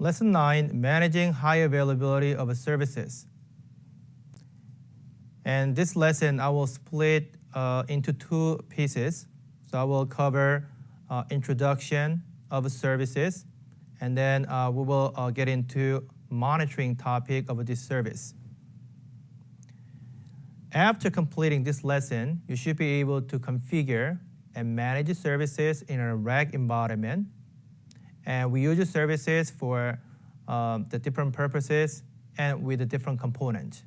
Lesson 9, Managing High Availability of Services. And this lesson, I will split into two pieces. So I will cover introduction of services, and then we will get into monitoring topic of this service. After completing this lesson, you should be able to configure and manage services in a RAG environment. And we use services for the different purposes and with the different components.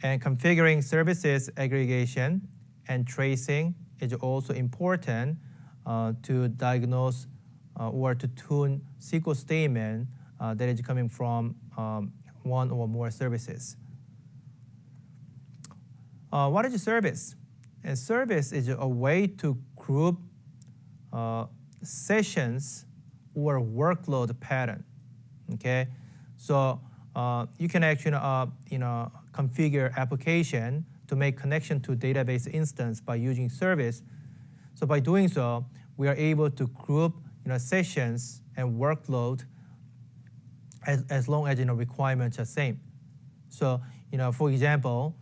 And configuring services aggregation and tracing is also important to diagnose or to tune SQL statement that is coming from one or more services. What is a service? A service is a way to group sessions or workload pattern. Okay, so you can actually configure application to make connection to database instance by using service. So by doing so, we are able to group sessions and workload as long as requirements are same. So for example,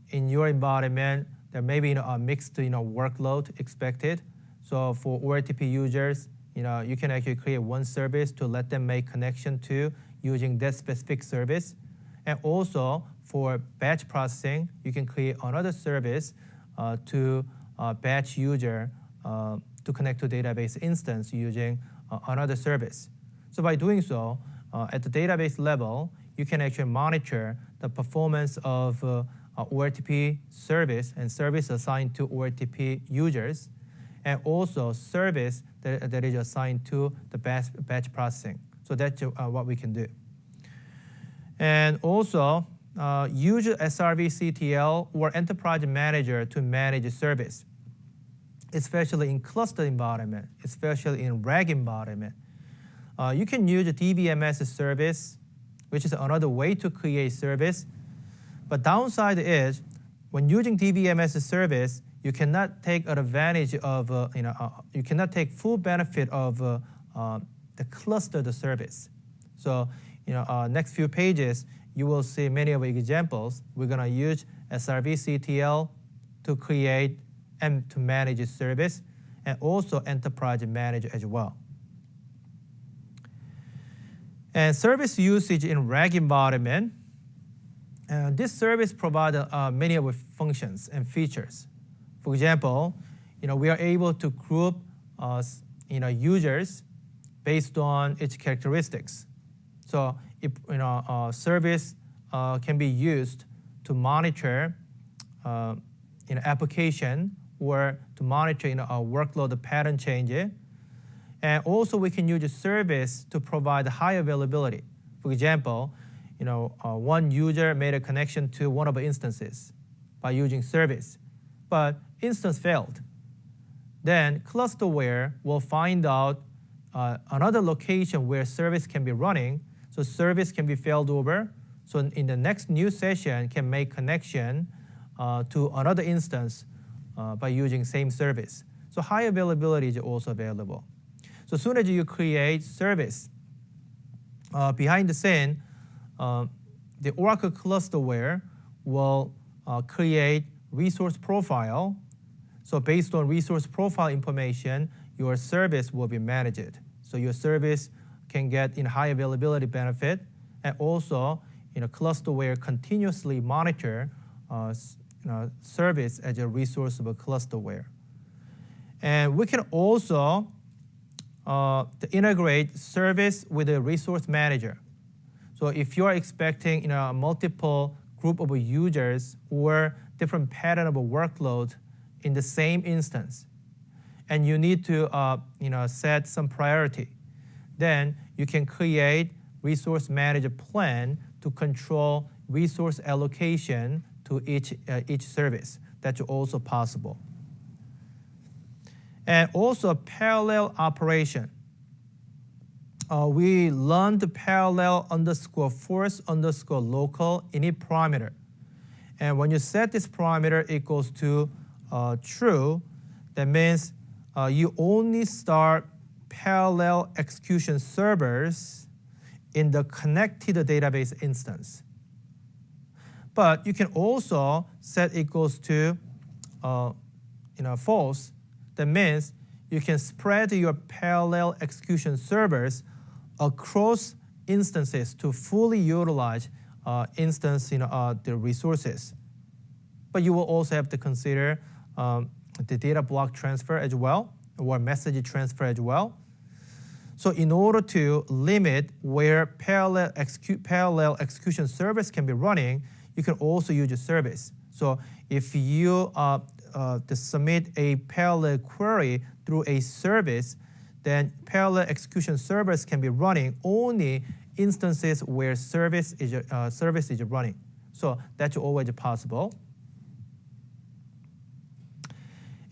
in your environment, there may be a mixed workload expected. So for OLTP users, you can actually create one service to let them make connection to using that specific service. And also for batch processing, you can create another service to batch user to connect to database instance using another service. So by doing so, at the database level, you can actually monitor the performance of OLTP service and service assigned to OLTP users, and also service that is assigned to the batch processing. So that's what we can do. And also use SRV-CTL or Enterprise Manager to manage a service, especially in cluster environment, especially in RAG environment. You can use a DBMS service, which is another way to create service. But downside is, when using DBMS service, you cannot take advantage of, you cannot take full benefit of the clustered service. So, next few pages, you will see many of the examples. We're going to use SRV-CTL to create and to manage a service, and also Enterprise Manager as well. And service usage in RAG environment. This service provides many of the functions and features. For example, we are able to group users based on its characteristics. So if service can be used to monitor application or to monitor a workload pattern change. And also we can use a service to provide high availability. For example, one user made a connection to one of the instances by using service, but instance failed. Then clusterware will find out another location where service can be running, so service can be failed over. So in the next new session can make connection to another instance by using same service. So high availability is also available. So as soon as you create service, behind the scene, the Oracle clusterware will create resource profile. So based on resource profile information, your service will be managed. So your service can get high availability benefit, and also clusterware continuously monitor service as a resource of a clusterware. And we can also integrate service with a resource manager. So if you are expecting multiple group of users or different pattern of a workload in the same instance, and you need to set some priority, then you can create resource manager plan to control resource allocation to each service. That's also possible. And also parallel operation. We learned parallel_force_local init parameter. And when you set this parameter equals to true, that means you only start parallel execution servers in the connected database instance. But you can also set equals to false. That means you can spread your parallel execution servers across instances to fully utilize the resources. But you will also have to consider the data block transfer as well, or message transfer as well. So in order to limit where parallel execution service can be running, you can also use a service. So if you submit a parallel query through a service, then parallel execution servers can be running only instances where service is running. So that's always possible.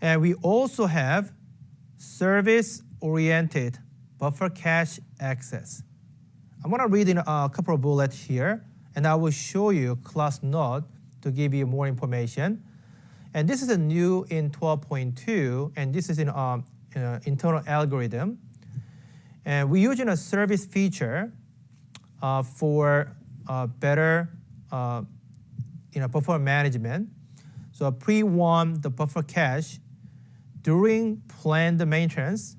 And we also have service-oriented buffer cache access. I'm going to read in a couple of bullets here, and I will show you class node to give you more information. And this is a new in 12.2, and this is an internal algorithm. And we're using a service feature for better buffer management. So pre-warm the buffer cache during planned maintenance.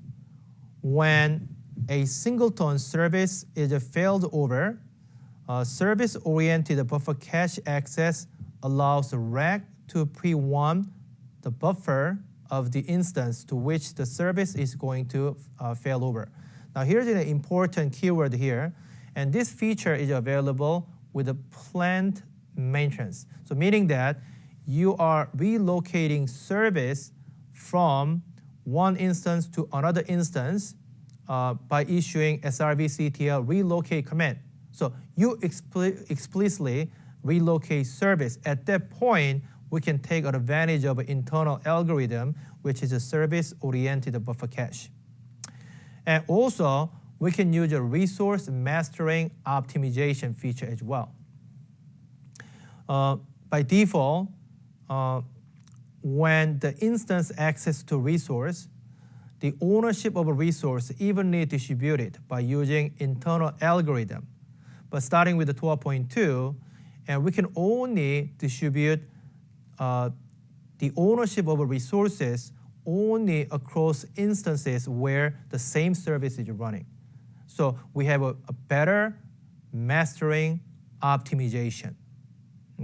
When a singleton service is failed over, service-oriented buffer cache access allows the rack to pre-warm the buffer of the instance to which the service is going to fail over. Now here's an important keyword here, and this feature is available with the planned maintenance. So meaning that you are relocating service from one instance to another instance by issuing srvctl relocate command. So you explicitly relocate service. At that point, we can take advantage of an internal algorithm, which is a service-oriented buffer cache. And also, we can use a resource mastering optimization feature as well. By default, when the instance access to resource, the ownership of a resource evenly distributed by using internal algorithm. But starting with the 12.2, and we can only distribute the ownership of resources only across instances where the same service is running. So we have a better mastering optimization.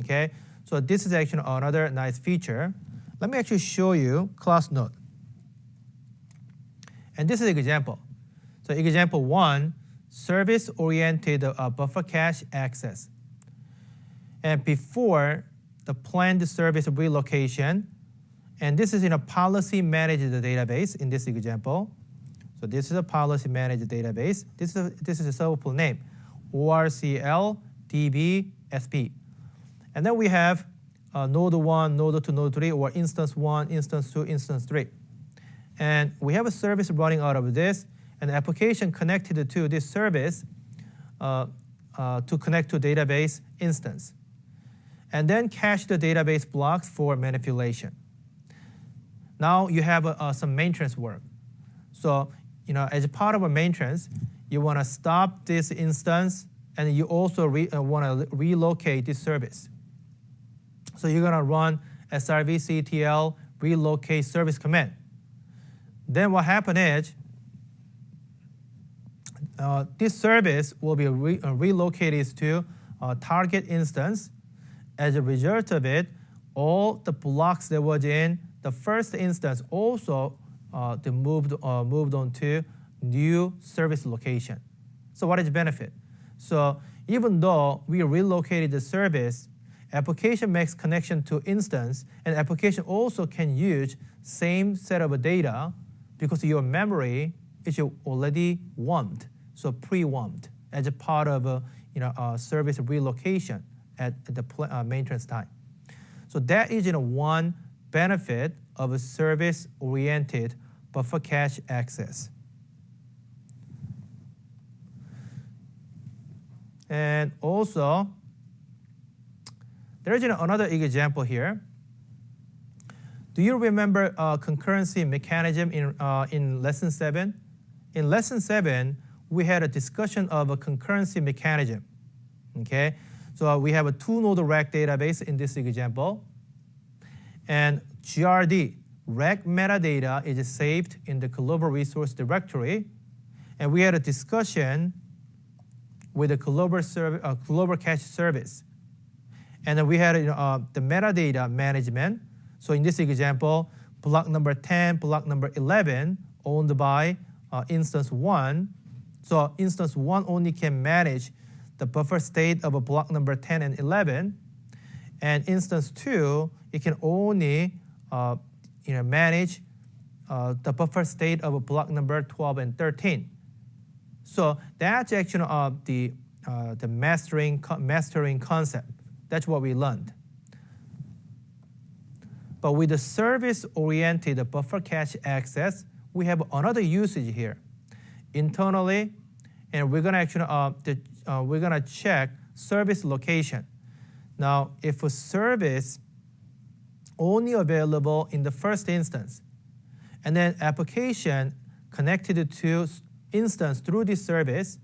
Okay, so this is actually another nice feature. Let me actually show you class node. And this is an example. So example 1, service-oriented buffer cache access. And before the planned service relocation, and this is in a policy managed database in this example. So this is a policy managed database. This is a server pool name, ORCL DB SP. And then we have node 1, node 2, node 3, or instance 1, instance 2, instance 3. And we have a service running out of this, and the application connected to this service to connect to database instance. And then cache the database blocks for manipulation. Now you have some maintenance work. So as a part of a maintenance, you want to stop this instance, and you also want to relocate this service. So you're going to run srvctl relocate service command. Then what happens is this service will be relocated to a target instance. As a result of it, all the blocks that was in the first instance also they moved on to new service location. So what is the benefit? So even though we relocated the service, application makes connection to instance, and application also can use same set of data because your memory is already warmed, so pre-warmed as a part of a service relocation at the maintenance time. So that is one benefit of a service-oriented buffer cache access. And also, there is another example here. Do you remember concurrency mechanism in lesson 7? in lesson 7, we had a discussion of a concurrency mechanism. Okay, so we have a 2-node rack database in this example, and GRD, rack metadata, is saved in the global resource directory, and we had a discussion with the global cache service, and then we had the metadata management. So in this example, block number 10, block number 11, owned by instance 1. So instance 1 only can manage the buffer state of a block number 10 and 11, and instance 2, it can only manage the buffer state of a block number 12 and 13. So that's actually the mastering concept. That's what we learned. But with the service-oriented buffer cache access, we have another usage here. Internally, and we're gonna actually check service location. Now, if a service only available in the first instance, and then application connected to instance through this service,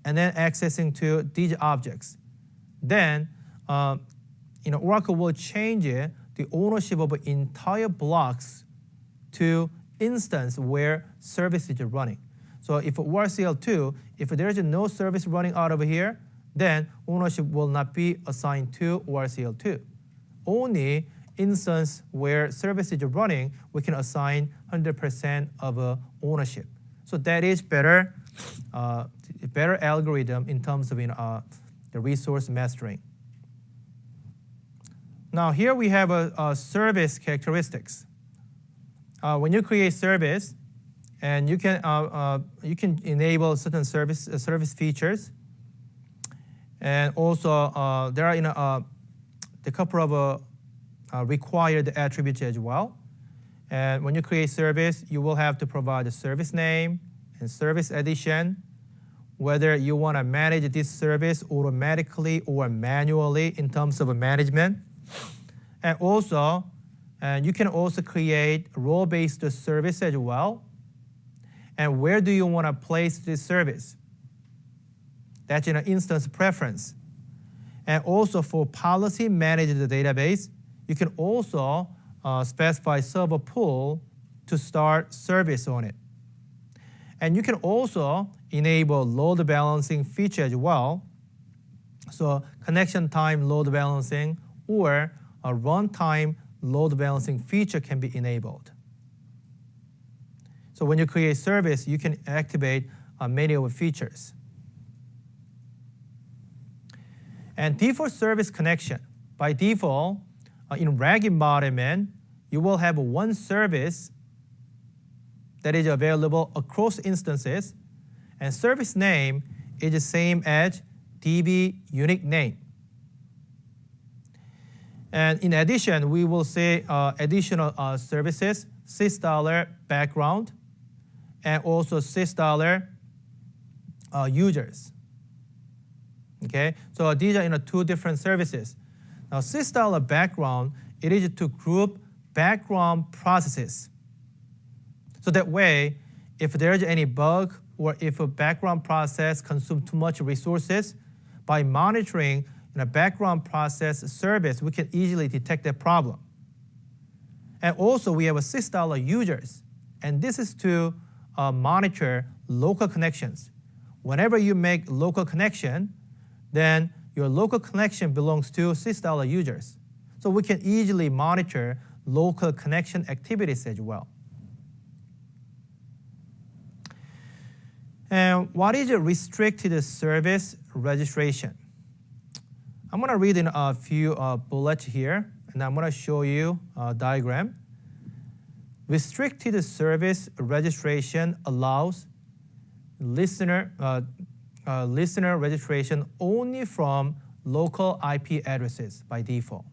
and then accessing to these objects, then Oracle will change the ownership of entire blocks to instance where service is running. So if ORCL2, if there is no service running out of here, then ownership will not be assigned to ORCL2. Only instance where service is running, we can assign 100% of ownership. So that is better algorithm in terms of the resource mastering. Now here we have a service characteristics. When you create service, and you can enable certain service features, and also there are a couple of required attributes as well. And when you create service, you will have to provide a service name and service addition, whether you want to manage this service automatically or manually in terms of management. And also, you can also create role-based service as well. And where do you want to place this service? That's instance preference. And also for policy managed database, you can also specify server pool to start service on it. And you can also enable load balancing feature as well. So connection time load balancing or a runtime load balancing feature can be enabled. So when you create service, you can activate many of the features. And default service connection. By default, in RAG environment, you will have one service that is available across instances, and service name is the same as DB unique name. And in addition, we will say additional services, $6 background, and also $6 users. Okay, so these are two different services. Now, $6 background, it is to group background processes. So that way, if there is any bug or if a background process consumes too much resources, by monitoring a background process service, we can easily detect that problem. And also, we have a $6 users, and this is to monitor local connections. Whenever you make local connection, then your local connection belongs to $6 users. So we can easily monitor local connection activities as well. And what is a restricted service registration? I'm going to read in a few bullets here, and I'm going to show you a diagram. Restricted service registration allows listener registration only from local IP addresses by default.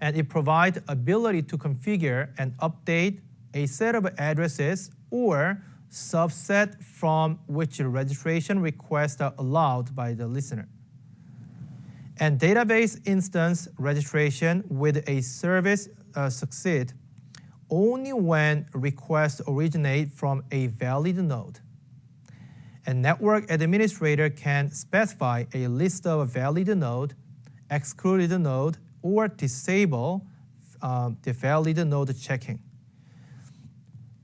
And it provides ability to configure and update a set of addresses or subset from which registration requests are allowed by the listener. And database instance registration with a service succeed only when requests originate from a valid node. A network administrator can specify a list of valid node, excluded node, or disable the valid node checking.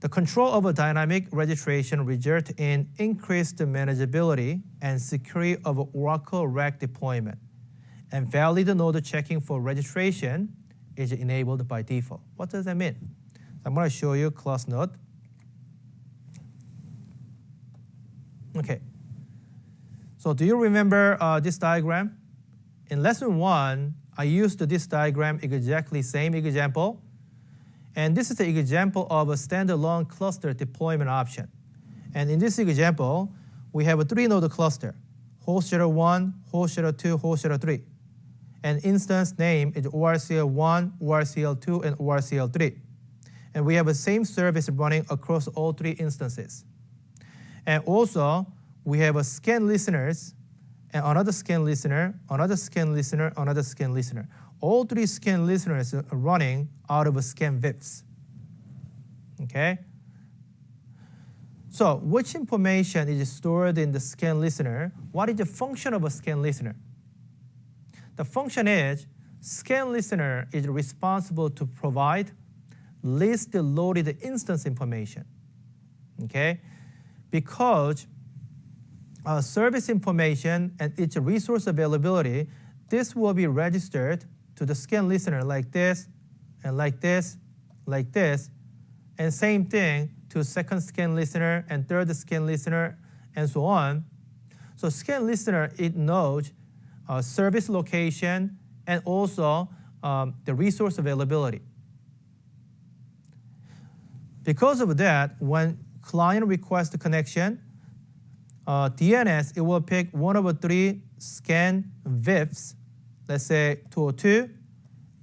The control of a dynamic registration results in increased manageability and security of Oracle RAC deployment. And valid node checking for registration is enabled by default. What does that mean? I'm going to show you class node. Okay. So do you remember this diagram? In lesson 1, I used this diagram exactly same example. And this is the example of a standalone cluster deployment option. And in this example, we have a 3-node cluster, host 1, host 2, host 3. And instance name is ORCL1, ORCL2, and ORCL3. And we have the same service running across all 3 instances. And also, we have a scan listeners, and another scan listener, another scan listener, another scan listener. All 3 scan listeners are running out of a scan VIPs. Okay? So which information is stored in the scan listener? What is the function of a scan listener? The function is scan listener is responsible to provide least loaded instance information. Okay? Because service information and its resource availability, this will be registered to the scan listener like this, and like this, like this, and same thing to second scan listener and third scan listener, and so on. So scan listener, it knows service location and also the resource availability. Because of that, when client requests a connection, DNS, it will pick one of the 3 scan VIPs, let's say 202,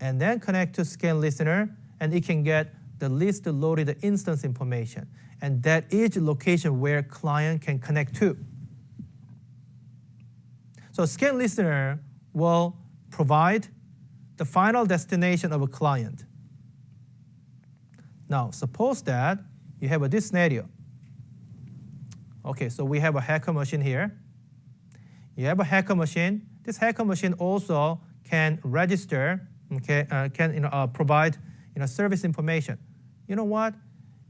and then connect to scan listener, and it can get the least loaded instance information. And that is the location where client can connect to. So scan listener will provide the final destination of a client. Now, suppose that you have this scenario. Okay, so we have a hacker machine here. You have a hacker machine. This hacker machine also can register, okay, can provide service information. You know what?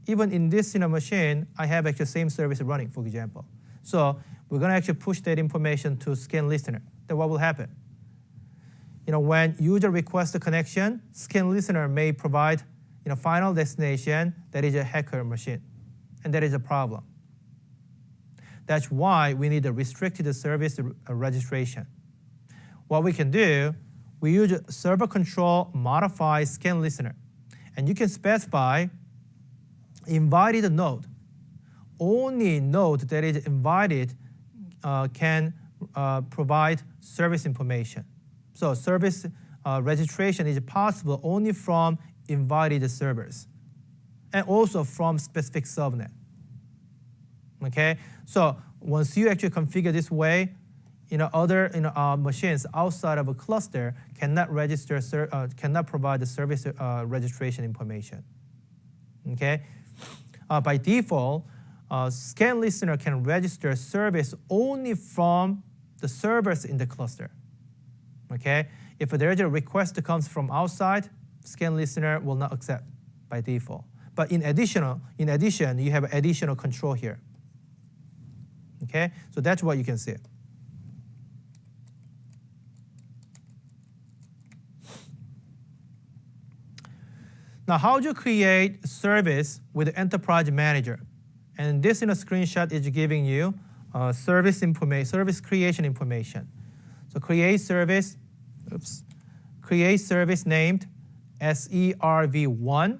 Even in this machine, I have actually the same service running, for example. So we're going to actually push that information to scan listener. Then what will happen? When user requests a connection, scan listener may provide final destination that is a hacker machine, and that is a problem. That's why we need a restricted service registration. What we can do, we use server control modify scan listener, and you can specify invited node. Only node that is invited can provide service information. So service registration is possible only from invited servers, and also from specific subnet. Okay, so once you actually configure this way, other machines outside of a cluster cannot register, cannot provide the service registration information. Okay, by default, scan listener can register service only from the servers in the cluster. Okay, if there is a request that comes from outside, scan listener will not accept by default. But in addition, you have additional control here. Okay, so that's what you can see. Now, how do you create service with Enterprise Manager? And this in a screenshot is giving you service creation information. So create service named SERV1,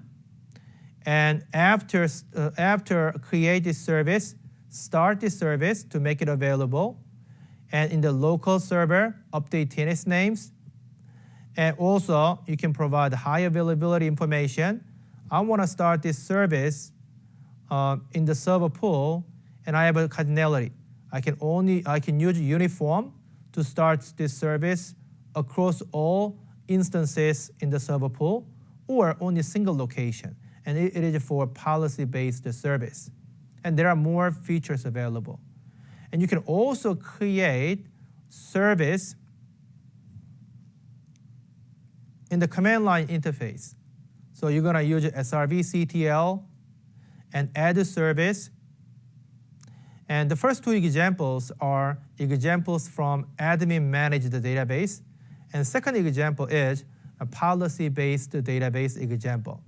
and after create this service, start this service to make it available, and in the local server, update TNS names, and also you can provide high availability information. I want to start this service in the server pool, and I have a cardinality. I can use uniform to start this service across all instances in the server pool, or only single location. and it is for policy-based service. And there are more features available. And you can also create service in the command line interface. So you're going to use srvctl and add a service. And the first two examples are examples from admin managed database. And second example is a policy-based database example.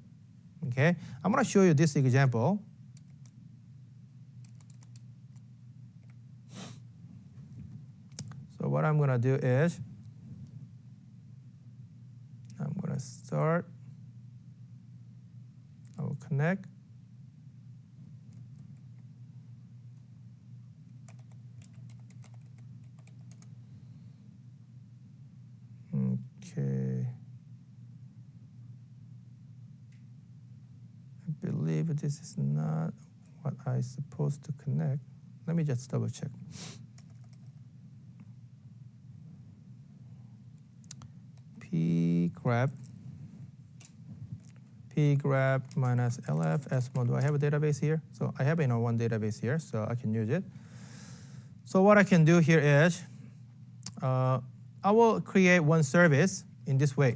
Okay, I'm going to show you this example. So what I'm going to do is I'm going to start. I will connect. Okay. I believe this is not what I'm supposed to connect. Let me just double check. pgrep minus lf s1. Do I have a database here? So I have one database here, so I can use it. So what I can do here is I will create one service in this way.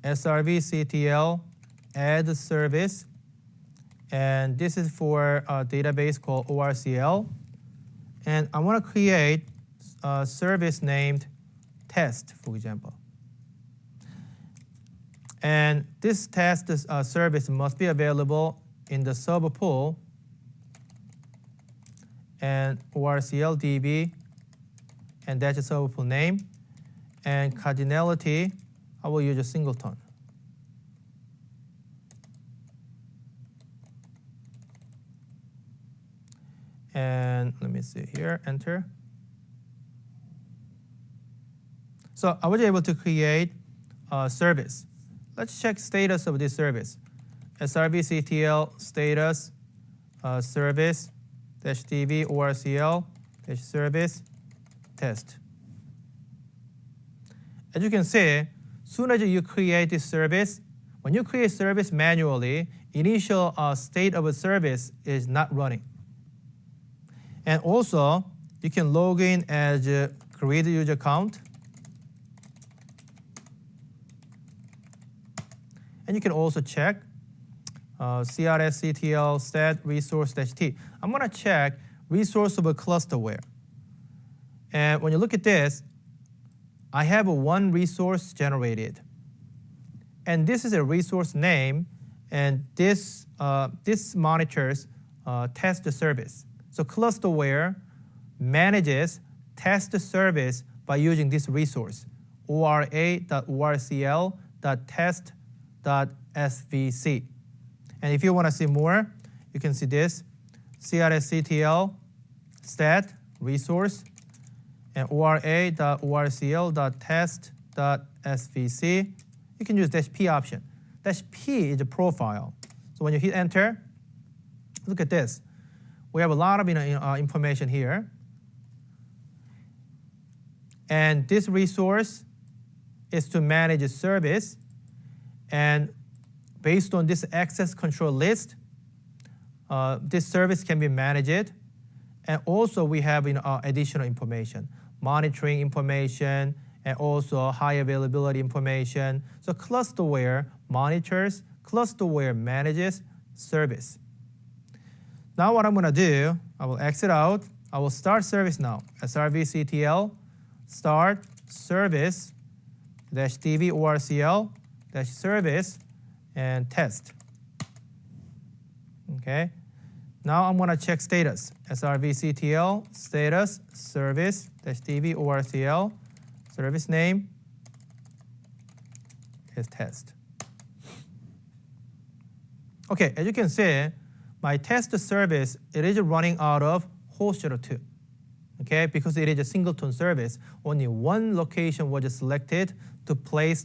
srvctl add service, and this is for a database called ORCL. And I want to create a service named test, for example. And this test service must be available in the server pool and ORCL DB, and that's a server pool name. And cardinality, I will use a singleton. And let me see here, enter. So I was able to create a service. Let's check status of this service. srvctl status service -db ORCL service test. As you can see, soon as you create this service, when you create service manually, initial state of a service is not running. And also, you can log in as a create user account. And you can also check crsctl stat resource-t. I'm going to check resource of a clusterware. And when you look at this, I have one resource generated. And this is a resource name, and this monitors test service. So clusterware manages test service by using this resource, ora.orcl.test.svc. And if you want to see more, you can see this, crsctl stat resource and ora.orcl.test.svc. You can use -p option. -p is a profile. So when you hit enter, look at this. We have a lot of information here. And this resource is to manage a service. And based on this access control list, this service can be managed. And also we have additional information, monitoring information, and also high availability information. So clusterware monitors, clusterware manages service. Now what I'm going to do, I will exit out. I will start service now. srvctl start service -db ORCL -service and test. Okay. Now I'm going to check status. srvctl status service -db ORCL service name is test. Okay, as you can see, my test service, it is running out of host shell 2. Okay, because it is a singleton service, only one location was selected to place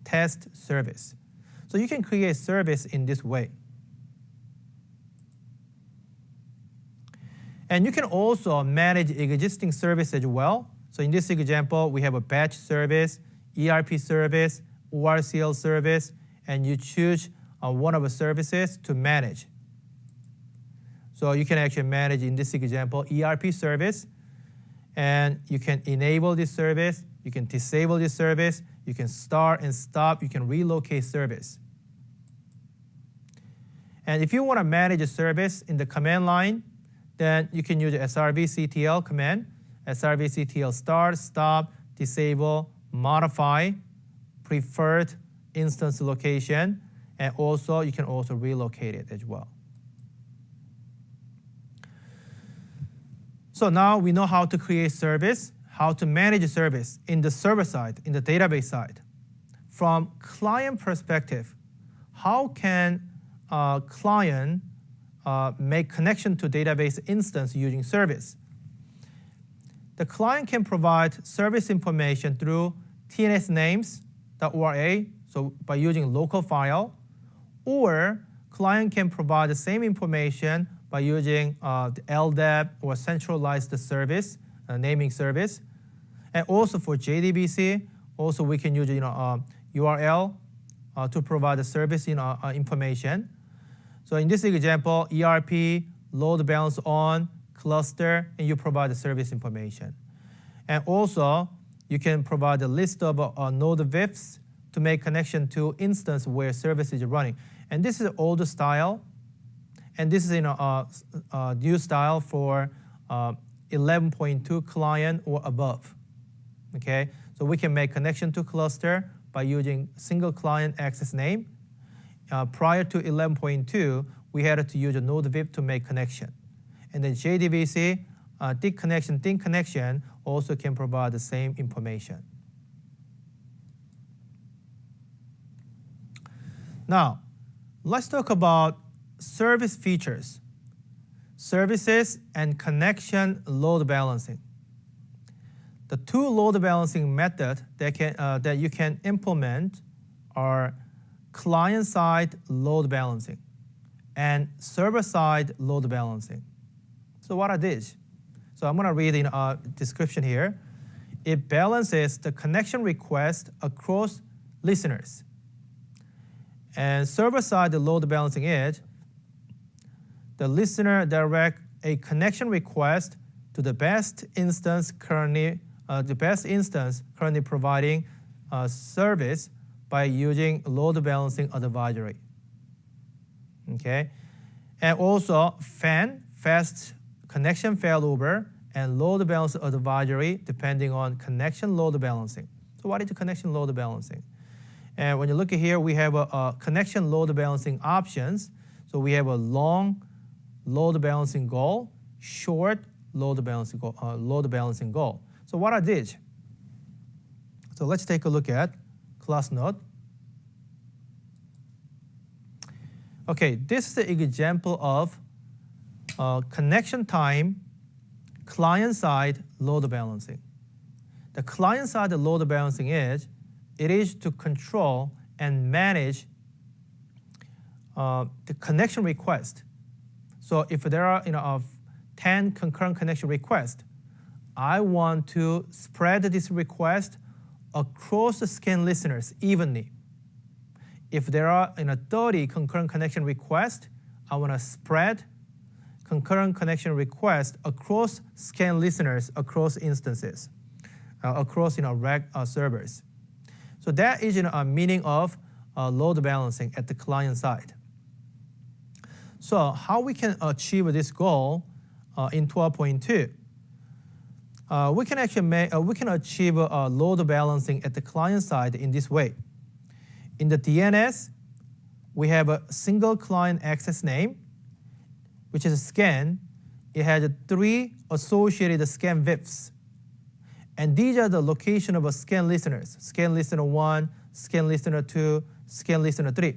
test service. So you can create service in this way. And you can also manage existing service as well. So in this example, we have a batch service, ERP service, ORCL service, and you choose one of the services to manage. So you can actually manage, in this example, ERP service, and you can enable this service, you can disable this service, you can start and stop, you can relocate service. And if you want to manage a service in the command line, then you can use the srvctl command, srvctl start, stop, disable, modify, preferred instance location, and also you can also relocate it as well. So now we know how to create service, how to manage a service in the server side, in the database side. From client perspective, how can a client make connection to database instance using service? The client can provide service information through tnsnames.ora, so by using local file, or client can provide the same information by using the LDAP or centralized service, naming service. And also for JDBC, also we can use URL to provide the service information. So in this example, ERP, load balance on, cluster, and you provide the service information. And also, you can provide a list of node VIFs to make connection to instance where service is running. And this is an older style, and this is a new style for 11.2 client or above. Okay, so we can make connection to cluster by using single client access name. Prior to 11.2, we had to use a node VIP to make connection. And then JDBC, thin connection also can provide the same information. Now, let's talk about service features, services, and connection load balancing. The two load balancing methods that you can implement are client-side load balancing and server-side load balancing. So what are these? So I'm going to read in a description here. It balances the connection request across listeners. And server-side load balancing is the listener direct a connection request to the best instance currently providing service by using load balancing advisory. Okay, and also FAN, fast connection failover, and load balance advisory depending on connection load balancing. So what is the connection load balancing? And when you look at here, we have a connection load balancing options. So we have a long load balancing goal, short load balancing goal. So what are these? So let's take a look at class node. Okay, this is the example of connection time client-side load balancing. The client-side load balancing is to control and manage the connection request. So if there are 10 concurrent connection requests, I want to spread this request across the scan listeners evenly. If there are 30 concurrent connection requests, I want to spread concurrent connection requests across scan listeners, across instances, across reg servers. So that is a meaning of load balancing at the client side. So how we can achieve this goal in 12.2? We can actually achieve load balancing at the client side in this way. In the DNS, we have a single client access name, which is a scan. It has 3 associated scan VIFs. And these are the location of a scan listeners: scan listener 1, scan listener 2, scan listener 3.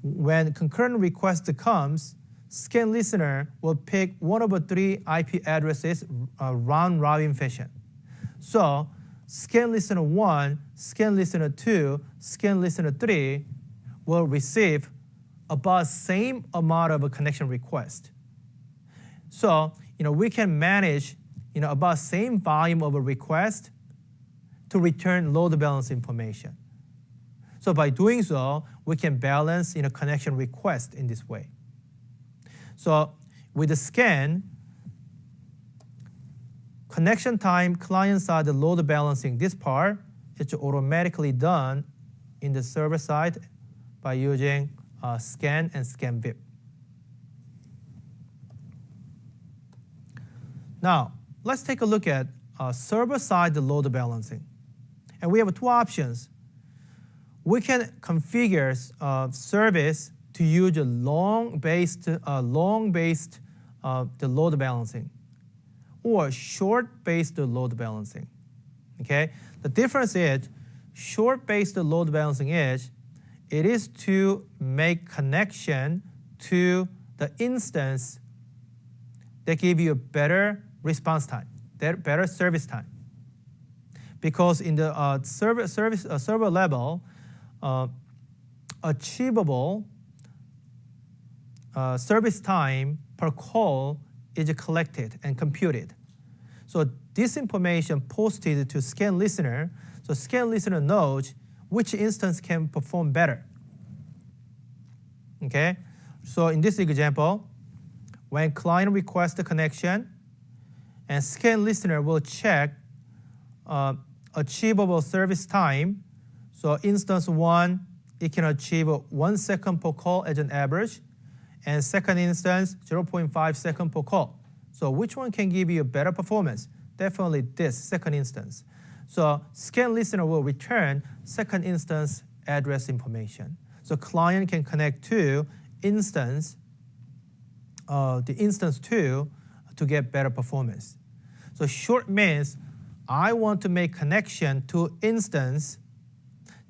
When concurrent request comes, scan listener will pick one of the 3 IP addresses round robin fashion. So scan listener 1, scan listener 2, scan listener 3 will receive about same amount of a connection request. So we can manage about same volume of a request to return load balance information. So by doing so, we can balance connection request in this way. So with the scan, connection time, client-side load balancing, this part is automatically done in the server side by using scan and scan VIP. Now, let's take a look at server-side load balancing. And we have two options. We can configure service to use a long-based the load balancing, or short-based load balancing. Okay, the difference is short-based load balancing is it is to make connection to the instance that give you a better response time, better service time. Because in the server level, achievable service time per call is collected and computed. So this information posted to scan listener, so scan listener knows which instance can perform better. Okay, so in this example, when client requests a connection, and scan listener will check achievable service time. So instance 1, it can achieve 1 second per call as an average, and second instance, 0.5 second per call. So which one can give you a better performance? Definitely this second instance. So scan listener will return second instance address information. So client can connect to instance, the instance 2 to get better performance. So short means I want to make connection to instance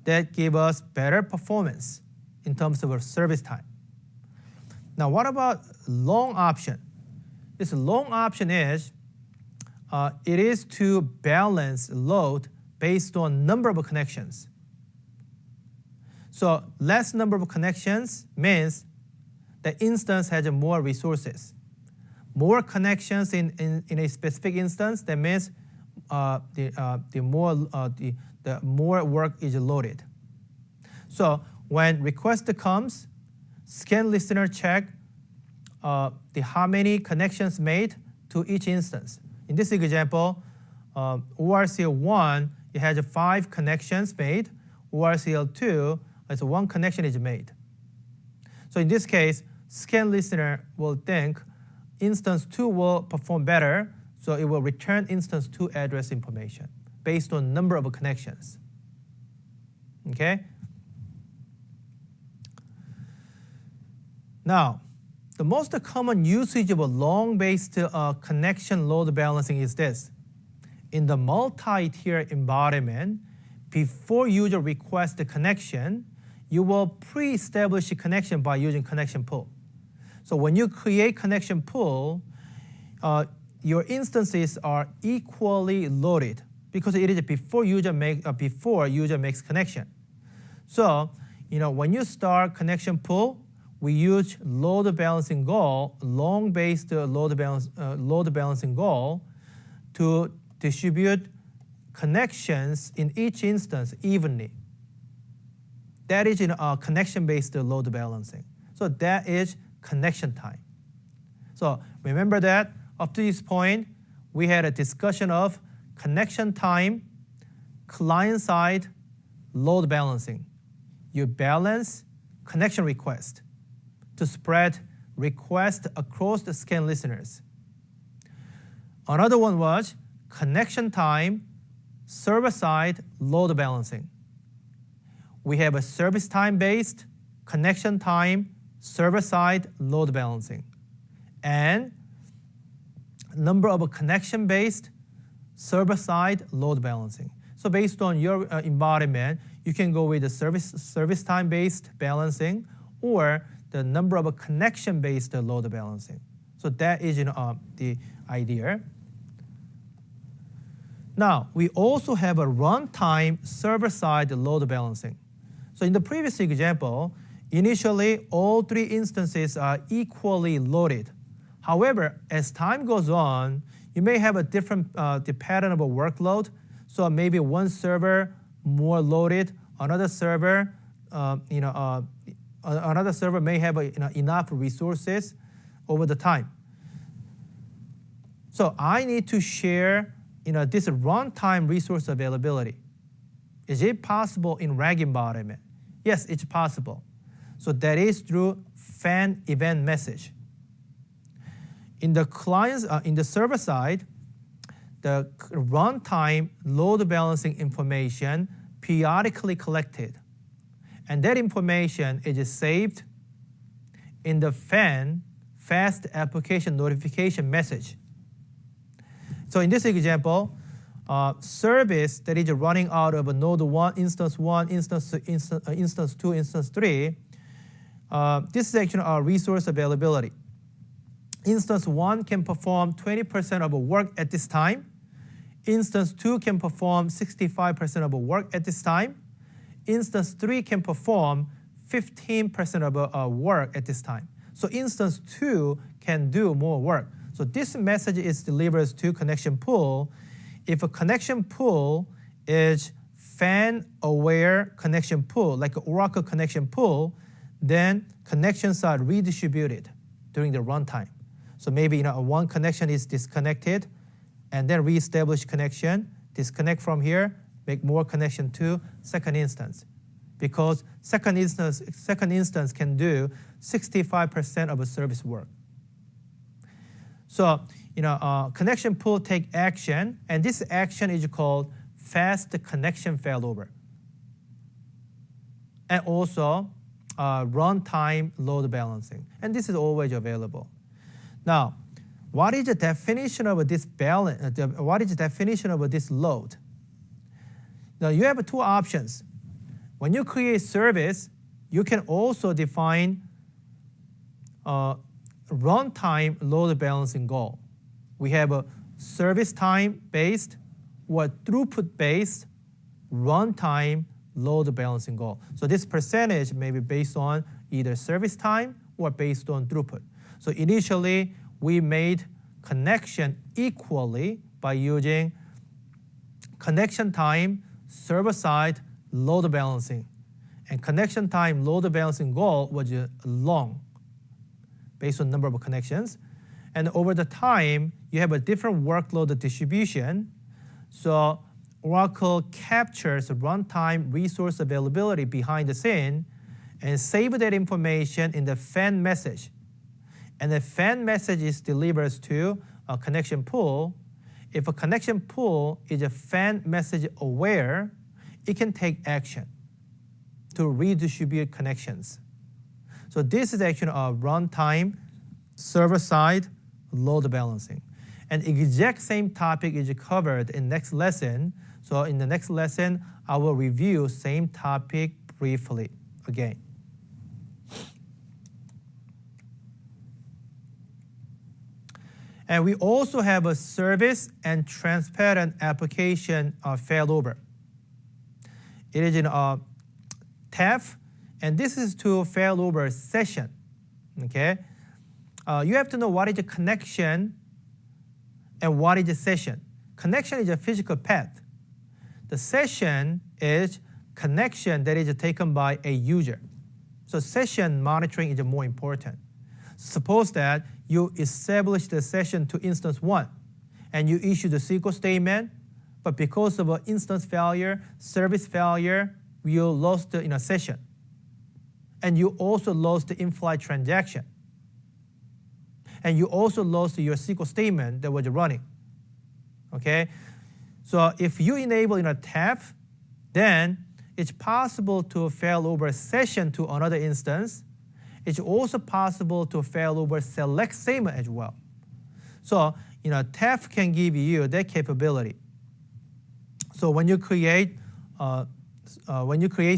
that give us better performance in terms of our service time. Now, what about long option? This long option is it is to balance load based on number of connections. So less number of connections means the instance has more resources. More connections in a specific instance, that means the more work is loaded. So when request comes, scan listener check how many connections made to each instance. In this example, ORCL1, it has 5 connections made. ORCL2, it's 1 connection is made. So in this case, scan listener will think instance 2 will perform better, so it will return instance 2 address information based on number of connections. Okay? Now, the most common usage of a long-based connection load balancing is this. In the multi-tier environment, before user requests the connection, you will pre-establish a connection by using connection pool. So when you create connection pool, your instances are equally loaded because it is before user makes connection. So when you start connection pool, we use load balancing goal, long-based load balancing goal, to distribute connections in each instance evenly. That is connection-based load balancing. So that is connection time. So remember that up to this point, we had a discussion of connection time, client-side load balancing. You balance connection request to spread request across the scan listeners. Another one was connection time, server-side load balancing. We have a service time-based, connection time, server-side load balancing, and number of connection-based, server-side load balancing. So based on your environment, you can go with the service time-based balancing or the number of connection-based load balancing. So that is the idea. Now, we also have a runtime server-side load balancing. So in the previous example, initially, all 3 instances are equally loaded. However, as time goes on, you may have a different the pattern of a workload. So maybe one server more loaded, another server, another server may have enough resources over the time. So I need to share this runtime resource availability. Is it possible in RAG environment? Yes, it's possible. So that is through fan event message. In the clients, in the server side, the runtime load balancing information periodically collected. And that information is saved in the fan fast application notification message. So in this example, service that is running out of a node 1, instance 2, instance 3, this is actually our resource availability. Instance 1 can perform 20% of work at this time. Instance 2 can perform 65% of work at this time. Instance 3 can perform 15% of work at this time. So instance 2 can do more work. So this message is delivered to connection pool. If a connection pool is fan-aware connection pool, like an Oracle connection pool, then connections are redistributed during the runtime. So maybe one connection is disconnected, and then reestablish connection, disconnect from here, make more connection to second instance. Because second instance can do 65% of a service work. So connection pool take action, and this action is called fast connection failover. And also runtime load balancing. And this is always available. Now, what is the definition of this balance? What is the definition of this load? Now, you have two options. When you create service, you can also define runtime load balancing goal. We have a service time based or throughput based runtime load balancing goal. So this percentage may be based on either service time or based on throughput. So initially, we made connection equally by using connection time server-side load balancing. And connection time load balancing goal was long, based on number of connections. And over the time, you have a different workload distribution. So Oracle captures runtime resource availability behind the scene and save that information in the fan message. And the fan message is delivered to a connection pool. If a connection pool is a fan message aware, it can take action to redistribute connections. So this is actually a runtime server-side load balancing. And exact same topic is covered in next lesson. So in the next lesson, I will review same topic briefly again. And we also have a service and transparent application failover. It is in TAF, and this is to failover session. Okay, you have to know what is a connection and what is a session. Connection is a physical path. The session is connection that is taken by a user. So session monitoring is more important. Suppose that you establish the session to instance 1, and you issue the SQL statement, but because of an instance failure, service failure, you lost the session. And you also lost the in-flight transaction. And you also lost your SQL statement that was running. Okay? So if you enable TAF, then it's possible to fail over a session to another instance. It's also possible to fail over select statement as well. So TAF can give you that capability. So when you create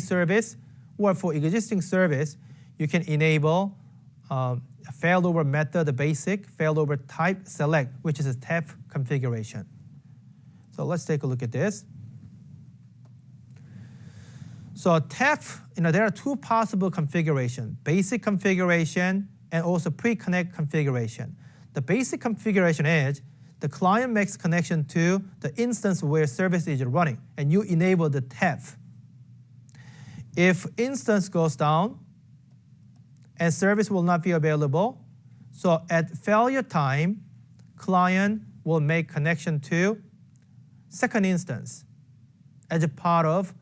service, or for existing service, you can enable failover method basic, failover type select, which is a TAF configuration. So let's take a look at this. So TAF, there are two possible configurations, basic configuration and also pre-connect configuration. The basic configuration is the client makes connection to the instance where service is running, and you enable the TEF. If instance goes down and service will not be available, so at failure time, client will make connection to second instance as a part of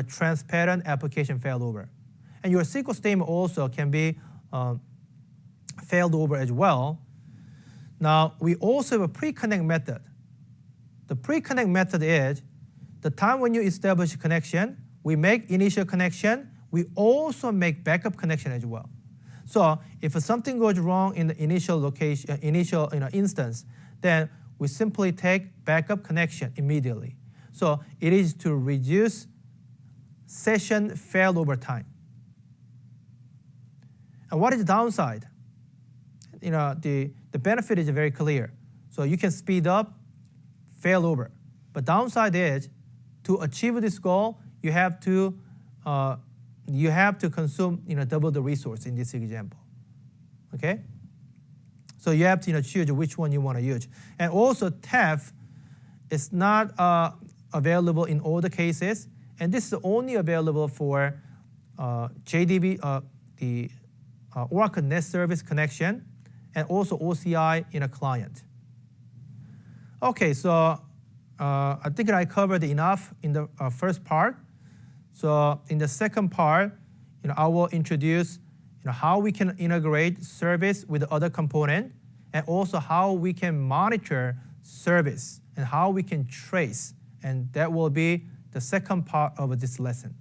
transparent application failover. And your SQL statement also can be failed over as well. Now, we also have a pre-connect method. The pre-connect method is the time when you establish a connection, we make initial connection, we also make backup connection as well. So if something goes wrong in the initial location, instance, then we simply take backup connection immediately. So it is to reduce session failover time. And what is the downside? The benefit is very clear. So you can speed up failover. But downside is to achieve this goal, you have to consume double the resource in this example. Okay? So you have to choose which one you want to use. And also TEF is not available in all the cases, and this is only available for JDB, the Oracle Net Service connection, and also OCI in a client. Okay, so I think I covered enough in the first part. So in the second part, I will introduce how we can integrate service with the other component, and also how we can monitor service and how we can trace. And that will be the second part of this lesson.